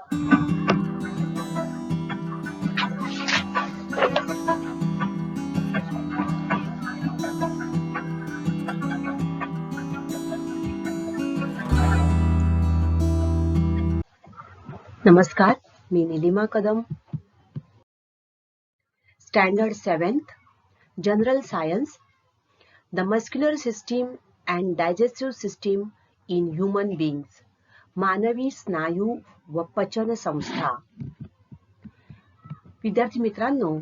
नमस्कार, मी Nilima Kadam. Standard 7th, general science, the muscular system and digestive system in human beings, मानवी स्नायू व पचन संस्था. विद्यार्थी मित्रांनो,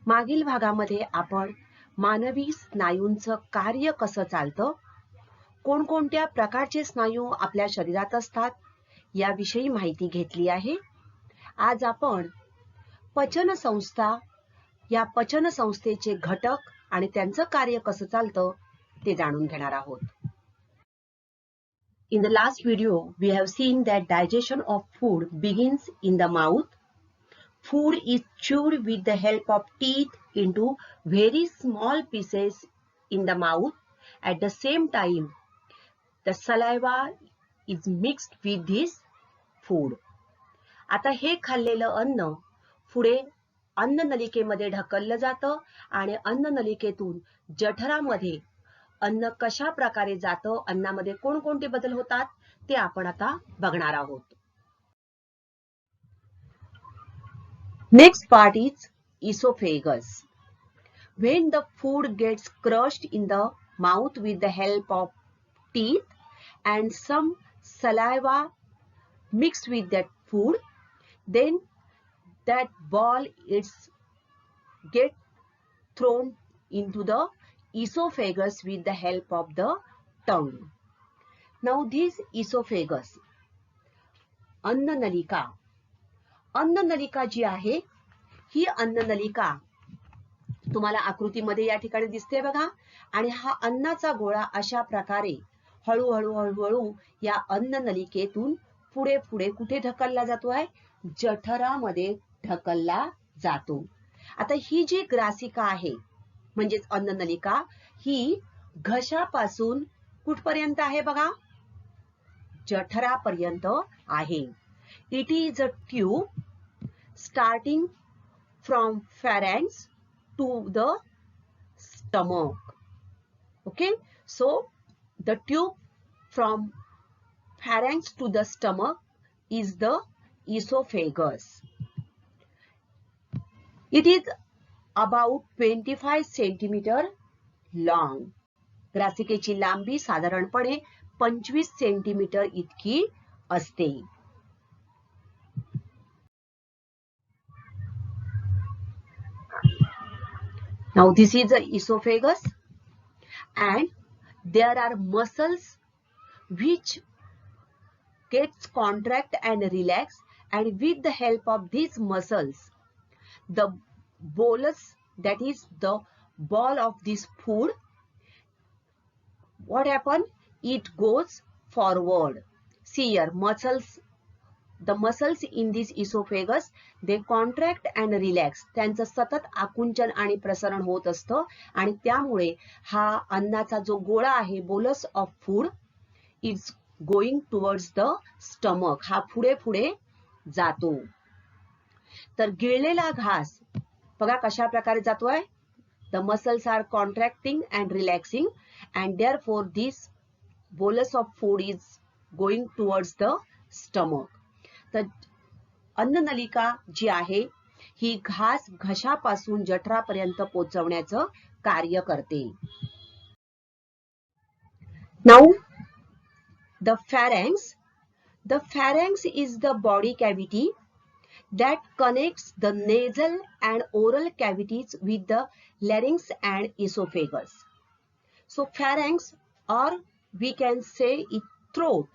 मागील भागामध्ये आपण मानवी स्नायूंचं कार्य कसं चालतं, कोणकोणत्या प्रकारचे स्नायू आपल्या शरीरात असतात याविषयी माहिती घेतली आहे. आज आपण पचन संस्था, या पचन संस्थेचे घटक आणि त्यांचं कार्य कसं चालतं ते जाणून घेणार आहोत. In the last video, we have seen that digestion of food begins in the mouth. Food is chewed with the help of teeth into very small pieces in the mouth. At the same time, the saliva is mixed with this food. आता हे खाल्लेलं अन्न पुढे अन्ननलिकेमध्ये ढकललं जातं आणि अन्ननलिकेतून जठरामध्ये अन्न कशा प्रकारे जातं, अन्नामध्ये कोणकोणते बदल होतात ते आपण आता बघणार आहोत. Next part is esophagus. When the food gets crushed in the mouth with the help of teeth and some saliva mixed with that food, then that ball is get thrown into the esophagus with the help of the tongue. Now this esophagus, अन्ननलिका, अन्ननलिका जी आहे ही अन्ननलिका तुम्हाला आकृतीमध्ये या ठिकाणी दिसते बघा. आणि हा अन्नाचा गोळा अशा प्रकारे हळूहळू हळूहळू या अन्ननलिकेतून पुढे पुढे कुठे ढकलला जातोय, जठरामध्ये ढकलला जातो. आता ही जी ग्रासिका आहे म्हणजेच अन्ननलिका ही घशापासून कुठपर्यंत आहे बघा, जठरापर्यंत आहे. It is a tube starting from pharynx to the stomach. Okay, so the tube from pharynx to the stomach is the esophagus. It is about 25 centimeter long. ग्रासिकेची लांबी साधारणपणे 25 सेंटीमीटर इतकी असते. Now this is the esophagus and there are muscles which gets contract and relax, and with the help of these muscles the bolus, that is the ball of this food, what happen, it goes forward. See here, muscles, the muscles in this esophagus, they contract and relax. त्यांचं सतत आकुंचन आणि प्रसरण होत असतं आणि त्यामुळे हा अन्नाचा जो गोळा आहे, बोलस of food, is going towards the stomach, हा पुढे पुढे जातो. तर गिळलेला घास बघा कशा प्रकारे जातोय. The muscles are contracting and relaxing and therefore this bolus of food is going towards the stomach. तर अन्ननलिका जी आहे ही घास घशापासून जठरापर्यंत पोहोचवण्याचं कार्य करते. Now the pharynx. The pharynx is the body cavity that connects the nasal and oral cavities with the larynx and esophagus. So pharynx, or we can say it throat.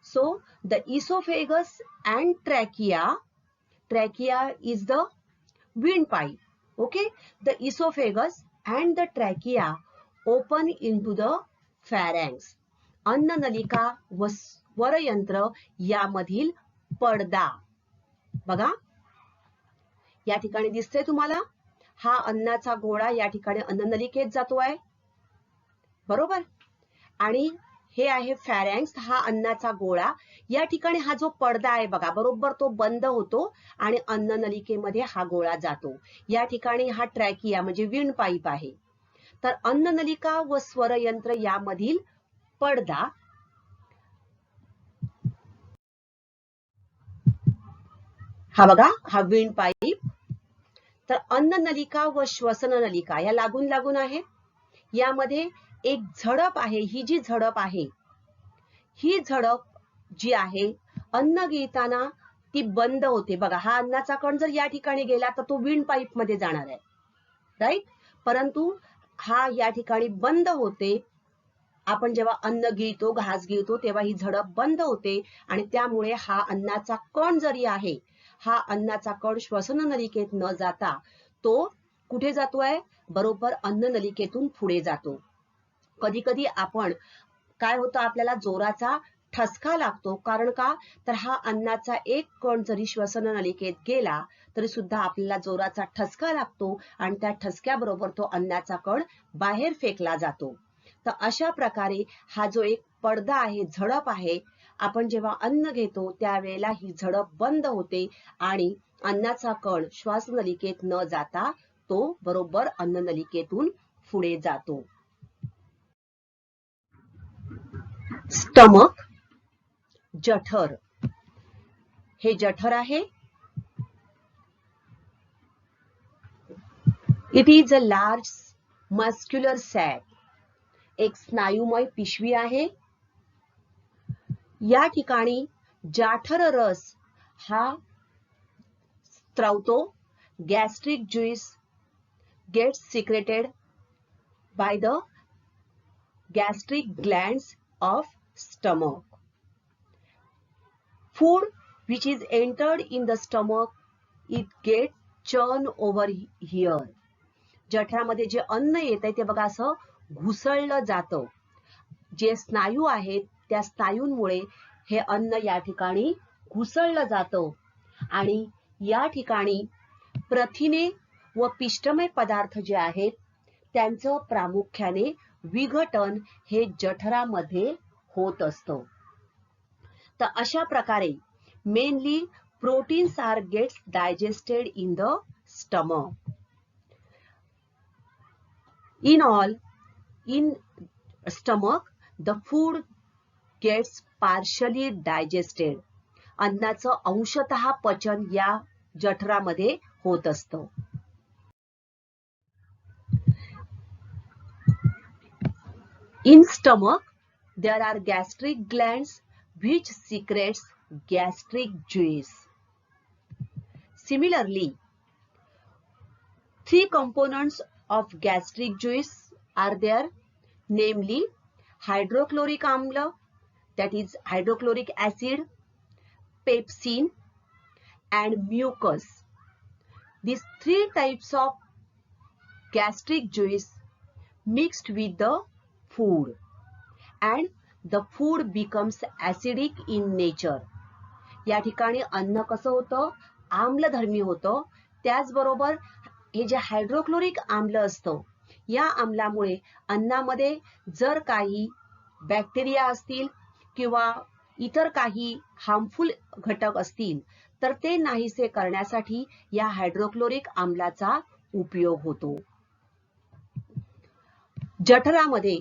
So the esophagus and trachea is the windpipe. Okay, the esophagus and the trachea open into the pharynx. अन्ननलिका व स्वरयंत्र यामधील पडदा बघा या ठिकाणी दिसतंय तुम्हाला. हा अन्नाचा गोळा या ठिकाणी अन्ननलिकेत जातोय, बरोबर. आणि हे आहे फॅरेंक्स, हा अन्नाचा गोळा. या ठिकाणी हा जो पडदा आहे बघा, बरोबर तो बंद होतो आणि अन्ननलिकेमध्ये हा गोळा जातो. या ठिकाणी हा ट्रॅकिया म्हणजे विंड पाईप आहे. तर अन्ननलिका व स्वरयंत्र यामधील पडदा हा बघा, हा विंड पाईप. तर अन्ननलिका व श्वसन नलिका या लागून लागून आहे. यामध्ये एक झडप आहे. ही जी झडप आहे, ही झडप जी आहे अन्न गिळताना ती बंद होते बघा. हा अन्नाचा कण जर या ठिकाणी गेला तर तो विंड पाईप मध्ये जाणार आहे, राईट. परंतु हा या ठिकाणी बंद होते. आपण जेव्हा अन्न गिळतो, घास गिळतो, तेव्हा ही झडप बंद होते आणि त्यामुळे हा अन्नाचा कण जरी आहे, हा अन्नाचा कण श्वसन नलिकेत न जाता तो कुठे जातोय, बरोबर अन्न नलिकेतून पुढे जातो. कधी कधी आपण काय होतं, आपल्याला जोराचा ठसका लागतो. कारण का, तर हा अन्नाचा एक कण जरी श्वसन नलिकेत गेला तरी सुद्धा आपल्याला जोराचा ठसका लागतो आणि त्या ठसक्याबरोबर तो अन्नाचा कण बाहेर फेकला जातो. तर अशा प्रकारे हा जो एक पडदा आहे, झडप आहे, आपण जेव्हा अन्न घेतो त्यावेळेला ही झडप बंद होते आणि अन्नाचा कण श्वासनलिकेत न जाता तो बरोबर अन्ननलिकेतून पुढे जातो. स्टमक, जठर. हे जठर आहे. It is a large muscular sac. एक स्नायुमय पिशवी आहे. या ठिकाणी जाठर रस हा स्त्रवतो. Gastric juice gets secreted by the gastric glands of stomach. Food which is entered in the stomach, it gets churned over here. जठरामध्ये जे अन्न येत आहे ते बघा असं घुसळलं जातं. जे स्नायू आहेत त्या स्नायूंमुळे हे अन्न या ठिकाणी घुसळलं जातं आणि या ठिकाणी प्रथिने व पिष्टमय पदार्थ जे आहेत त्यांचं प्रामुख्याने विघटन हे जठरामध्ये होत असतं. तर अशा प्रकारे mainly proteins are gets digested in the stomach. In all, in stomach, the food gets partially digested. अन्नाचं अंशतः पचन या जठरामध्ये होत असतं. In stomach, there are gastric glands which secretes gastric juice. Similarly, three components of gastric juice are there, namely hydrochloric amla, that is hydrochloric acid, pepsin and mucus. These three types of gastric juice mixed with the food and the food becomes acidic in nature. या ठिकाणी अन्न कसं होतं, आम्लधर्मी होतं. त्याचबरोबर हे जे हायड्रोक्लोरिक आम्ल असतं, या आम्लामुळे अन्नामध्ये जर काही बॅक्टेरिया असतील किंवा इतर काही हार्मफुल घटक असतील तर ते नाहीसे करण्यासाठी या हायड्रोक्लोरिक आम्लाचा उपयोग होतो. जठरामध्ये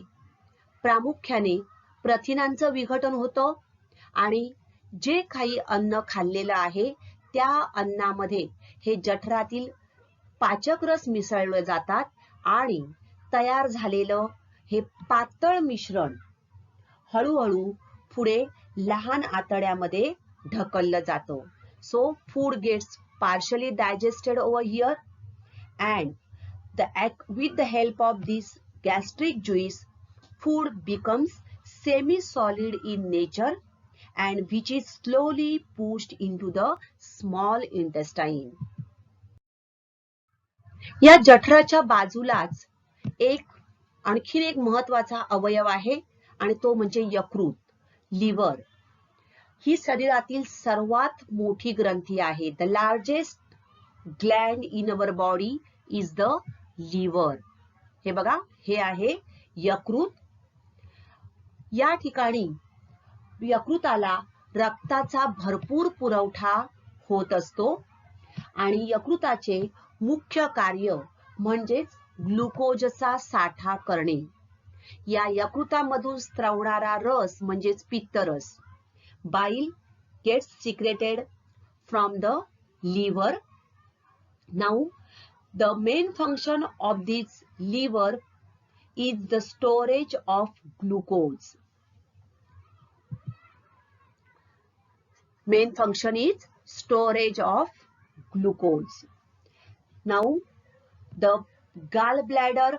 प्रामुख्याने प्रथिनांचं विघटन होतं आणि जे काही अन्न खाल्लेलं आहे त्या अन्नामध्ये हे जठरातील पाचक रस मिसळले जातात आणि तयार झालेलं हे पातळ मिश्रण हळूहळू पुढे लहान आतड्यामध्ये ढकललं जातं. So food gets partially digested over here and with the help of this gastric juice, food becomes semi-solid in nature and which is slowly pushed into the small intestine. या जठराच्या बाजूलाच आणखीन एक महत्वाचा अवयव आहे आणि तो म्हणजे यकृत, लिव्हर. ही शरीरातील सर्वात मोठी ग्रंथी आहे. The largest gland in our body is the liver. हे बघा, हे आहे यकृत. या ठिकाणी यकृताला रक्ताचा भरपूर पुरवठा होत असतो आणि यकृताचे मुख्य कार्य म्हणजेच ग्लुकोजचा साठा करणे. या यकृतामधून स्त्रवणारा रस म्हणजेच पित्तरस, बाईल gets secreted from the liver. Now the main function of this liver is the storage of glucose. Main function is storage of glucose. Now the gallbladder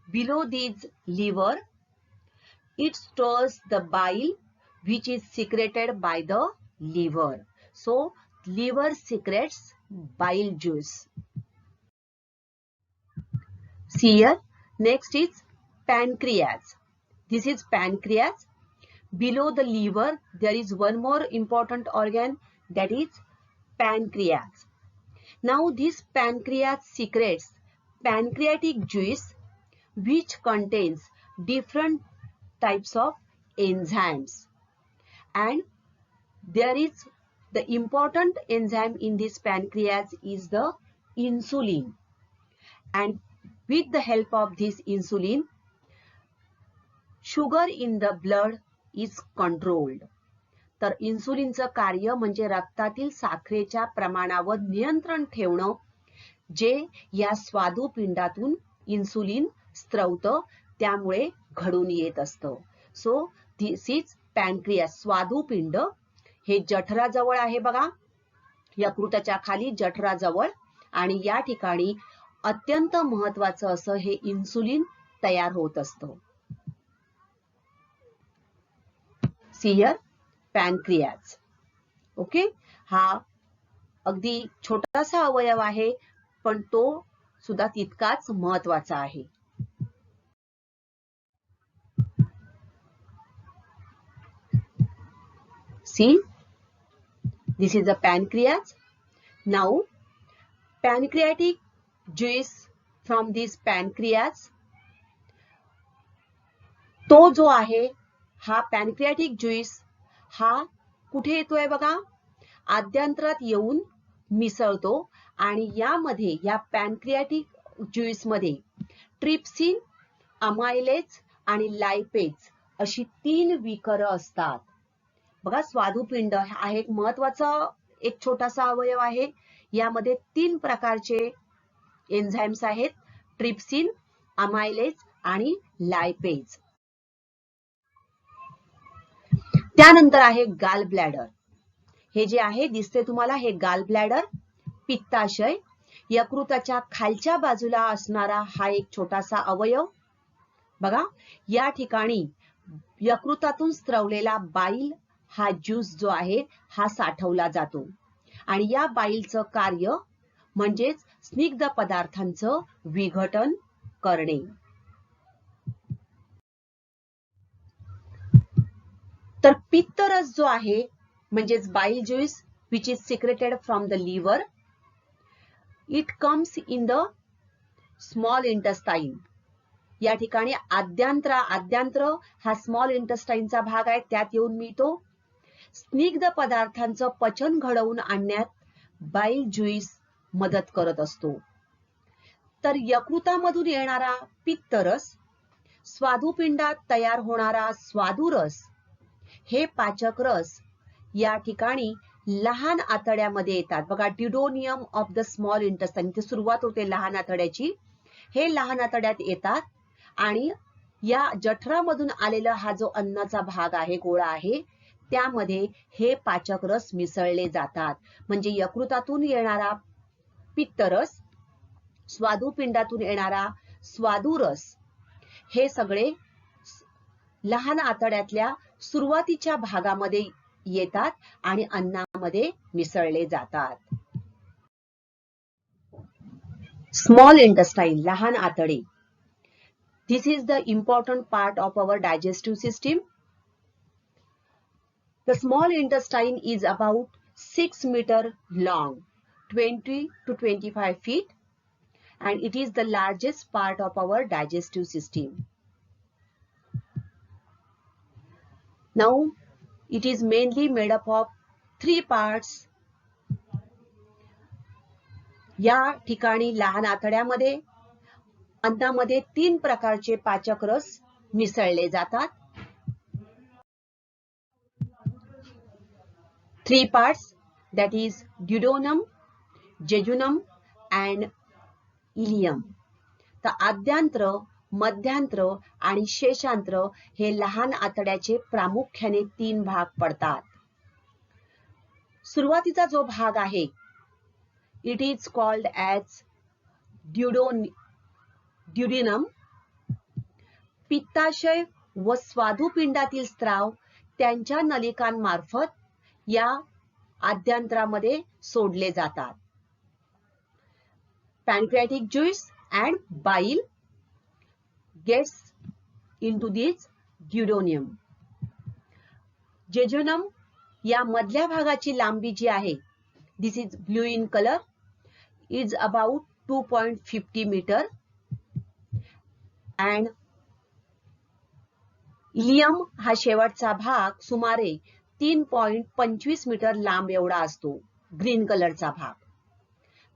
below this liver, it stores the bile which is secreted by the liver. So liver secretes bile juice. See here, next is pancreas. This is pancreas. Below the liver there is one more important organ, that is pancreas. Now this pancreas secretes pancreatic juice which contains different types of enzymes, and there is the important enzyme in this pancreas is the insulin, and with the help of this insulin, sugar in the blood is controlled. तर इन्सुलिनचं कार्य म्हणजे रक्तातील साखरेच्या प्रमाणावर नियंत्रण ठेवणं, जे या स्वादुपिंडातून इन्सुलिन स्त्रवतं त्यामुळे घडून येत असतं. So this is पॅनक्रियास. स्वादुपिंड हे जठराजवळ आहे बघा, यकृताच्या खाली जठराजवळ, आणि या ठिकाणी अत्यंत महत्वाचं असं हे इन्सुलिन तयार होत असतं. See here pancreas. ओके, हा अगदी छोटासा अवयव आहे पण तो सुद्धा तितकाच महत्वाचा आहे. See, this is the pancreas. Now pancreatic juice from this pancreas, तो जो आहे हा pancreatic juice हा कुठे येतोय बघा, आद्यांत्रात येऊन मिसळतो आणि यामध्ये या पॅनक्रियाटिक ज्यूस मध्ये ट्रिप्सिन, अमायलेज आणि लायपेज अशी 3 विकर असतात. बघा, स्वादुपिंड हा एक महत्वाचा एक छोटासा अवयव आहे. यामध्ये 3 प्रकारचे एन्झाइम्स आहेत, ट्रिप्सिन, अमायलेज आणि लायपेज. त्यानंतर आहे गाल ब्लॅडर. हे जे आहे दिसते तुम्हाला, हे गाल ब्लॅडर पित्ताशय, यकृताच्या खालच्या बाजूला असणारा हा एक छोटासा अवयव. बघा, या ठिकाणी यकृतातून स्त्रवलेला बाईल हा ज्यूस जो आहे हा साठवला जातो आणि या बाईलचं कार्य म्हणजेच स्निग्ध पदार्थांचं विघटन करणे. तर पित्तरस जो आहे म्हणजेच बाईल juice which is secreted from the liver, it comes in the small intestine. या ठिकाणी आद्यांत्र हा स्मॉल इंटेस्टाइनचा भाग आहे, त्यात येऊन मिळतो. स्निग्ध पदार्थांचं पचन घडवून आणण्यात बाईल ज्यूस मदत करत असतो. तर यकृतामधून येणारा पित्तरस, स्वादुपिंडात तयार होणारा स्वादुरस, हे पाचक रस या ठिकाणी लहान आतड्यामध्ये येतात. बघा, ड्युडोनियम ऑफ द स्मॉल इंटेस्टाइन, इथे सुरुवात होते लहान आतड्याची. हे लहान आतड्यात येतात आणि या जठरामधून आलेला हा जो अन्नाचा भाग आहे, गोळा आहे, त्यामध्ये हे पाचक रस मिसळले जातात. म्हणजे यकृतातून येणारा पित्तरस, स्वादुपिंडातून येणारा स्वादुरस, हे सगळे लहान आतड्यातल्या सुरुवातीच्या भागामध्ये येतात आणि अन्नामध्ये मिसळले जातात. स्मॉल इंटेस्टाइन, लहान आतडे. This is the important part of our digestive system. The small intestine is about 6 meters long, 20 to 25 feet, and it is the largest part of our digestive system. Now it is mainly made up of 3 parts. या ठिकाणी लहान आतड्यामध्ये अन्नामध्ये 3 प्रकारचे पाचक रस मिसळले जातात. 3 parts, that is duodenum, jejunum and ileum. तर आद्यांत्र, मध्यांत्र आणि शेषांत्र हे लहान आतड्याचे प्रामुख्याने 3 भाग पडतात. सुरुवातीचा जो भाग आहे, it is called as duodenum. पित्ताशय व स्वादुपिंडातील स्त्राव त्यांच्या नलिकांमार्फत या आद्यांत्रामध्ये सोडले जातात. Pancreatic juice and bile gets into this duodenum. Jejunum या मधल्या भागाची लांबी जी आहे, this is blue in color, is about 2.50 meter and ilium हा शेवटचा भाग सुमारे 3.25 मीटर लांब एवढा असतो, ग्रीन कलरचा भाग.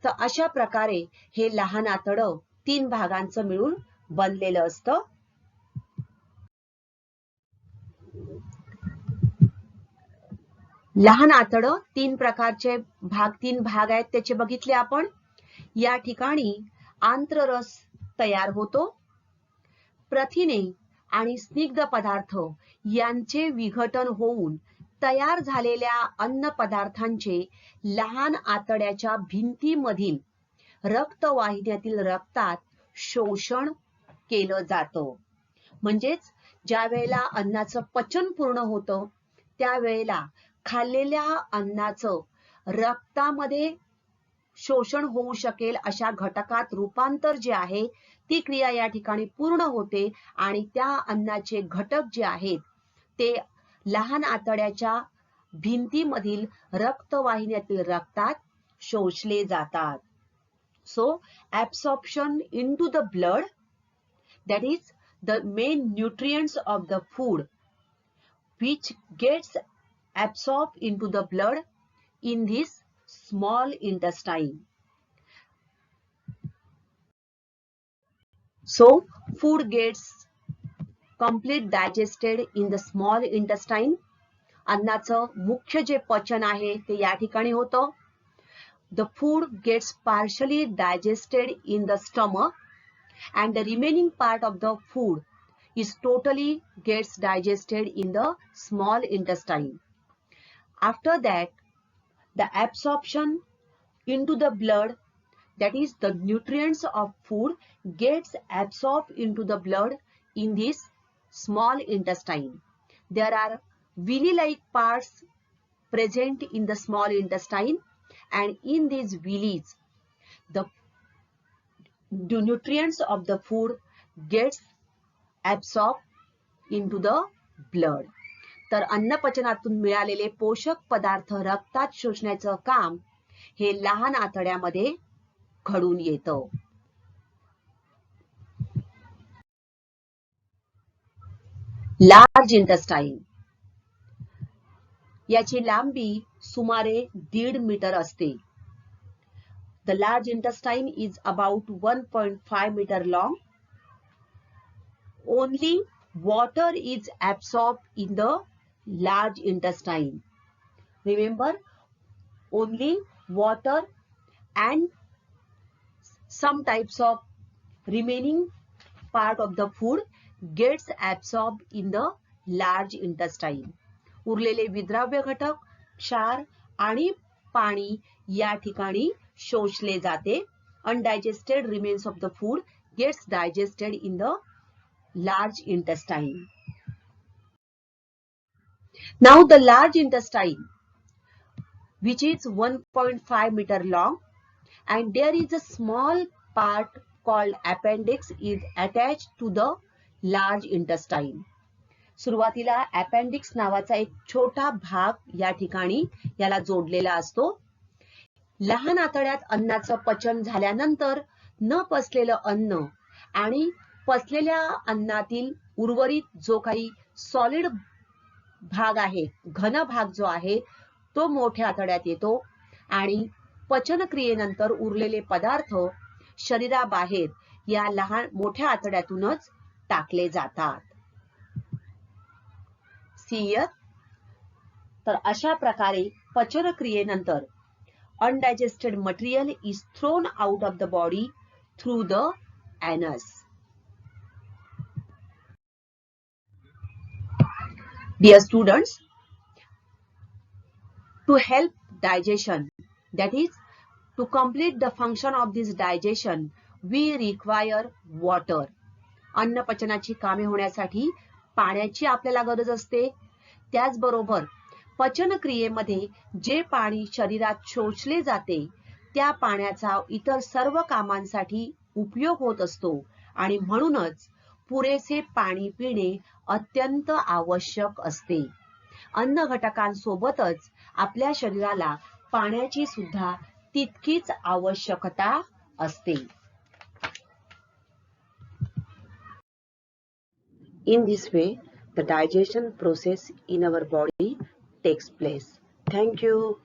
तर अशा प्रकारे हे लहान आतडं 3 भागांचं मिळून बनलेलं असतं. लहान आतडं 3 प्रकारचे भाग, 3 भाग आहेत त्याचे बघितले आपण. या ठिकाणी आंत्ररस तयार होतो. प्रथिने आणि स्निग्ध पदार्थ यांचे विघटन होऊन तयार झालेल्या अन्न पदार्थांचे लहान आतड्याच्या भिंतीमधील रक्तवाहिन्यातील रक्तात शोषण केलं जातं. म्हणजेच ज्या वेळेला अन्नाचं पचन पूर्ण होतं त्यावेळेला खाल्लेल्या अन्नाचं रक्तामध्ये शोषण होऊ शकेल अशा घटकात रूपांतर जे आहे ती क्रिया या ठिकाणी पूर्ण होते आणि त्या अन्नाचे घटक जे आहेत ते लहान आतड्याच्या भिंतीमधील रक्तवाहिन्यातील रक्तात शोषले जातात. So absorption into the blood, that is the main nutrients of the food which gets absorbed into the blood in this small intestine. So food gets complete digested in the small intestine. अन्नाचं मुख्य जे पचन आहे ते या ठिकाणी होतं. The food gets partially digested in the stomach and the remaining part of the food is totally gets digested in the small intestine. After that, the absorption into the blood, that is the nutrients of food gets absorbed into the blood in this small intestine. There are villi-like parts present in the small intestine, and in these villis the nutrients of the food gets absorbed into the blood. तर अन्नपचनातून मिळालेले पोषक पदार्थ रक्तात शोषण्याचं काम हे लहान आतड्यामध्ये घडून येतं. लार्ज इंटेस्टाइन याची लांबी सुमारे 1.5 मीटर असते. The large intestine is about 1.5 meter long. Only water is absorbed in the large intestine. Remember, only water and some types of remaining part of the food gets absorbed in the large intestine. उरलेले विद्राव्य घटक, क्षार आणि पाणी या ठिकाणी शोषले जाते. Undigested remains of the food gets digested in the large intestine. Now the large intestine, which is 1.5 meter long, and there is a small part called appendix is attached to the large intestine. सुरुवातीला appendix नावाचा एक छोटा भाग या ठिकाणी याला जोडलेला असतो. लहान आतड्यात अन्नाचं पचन झाल्यानंतर न पचलेलं अन्न आणि पचलेल्या अन्नातील उर्वरित जो काही सॉलिड भाग आहे, घन भाग जो आहे तो मोठ्या आतड्यात येतो आणि पचनक्रियेनंतर उरलेले पदार्थ शरीराबाहेर या लहान मोठ्या आतड्यातूनच टाकले जातात. सियर, तर अशा प्रकारे पचनक्रियेनंतर undigested material is thrown out of the body through the anus. Dear students, to help digestion, that is to complete the function of this digestion, we require water. अन्न पचनाची कामे होण्यासाठी पाण्याची आपल्याला गरज असते. त्याचबरोबर पचनक्रियेमध्ये जे पाणी शरीरात शोषले जाते त्या पाण्याचा इतर सर्व कामांसाठी उपयोग होत असतो आणि म्हणूनच पुरेसे पाणी पिणे अत्यंत आवश्यक असते. अन्न घटकांसोबतच आपल्या शरीराला पाण्याची सुद्धा तितकीच आवश्यकता असते. In this way, the digestion process in our body takes place. Thank you.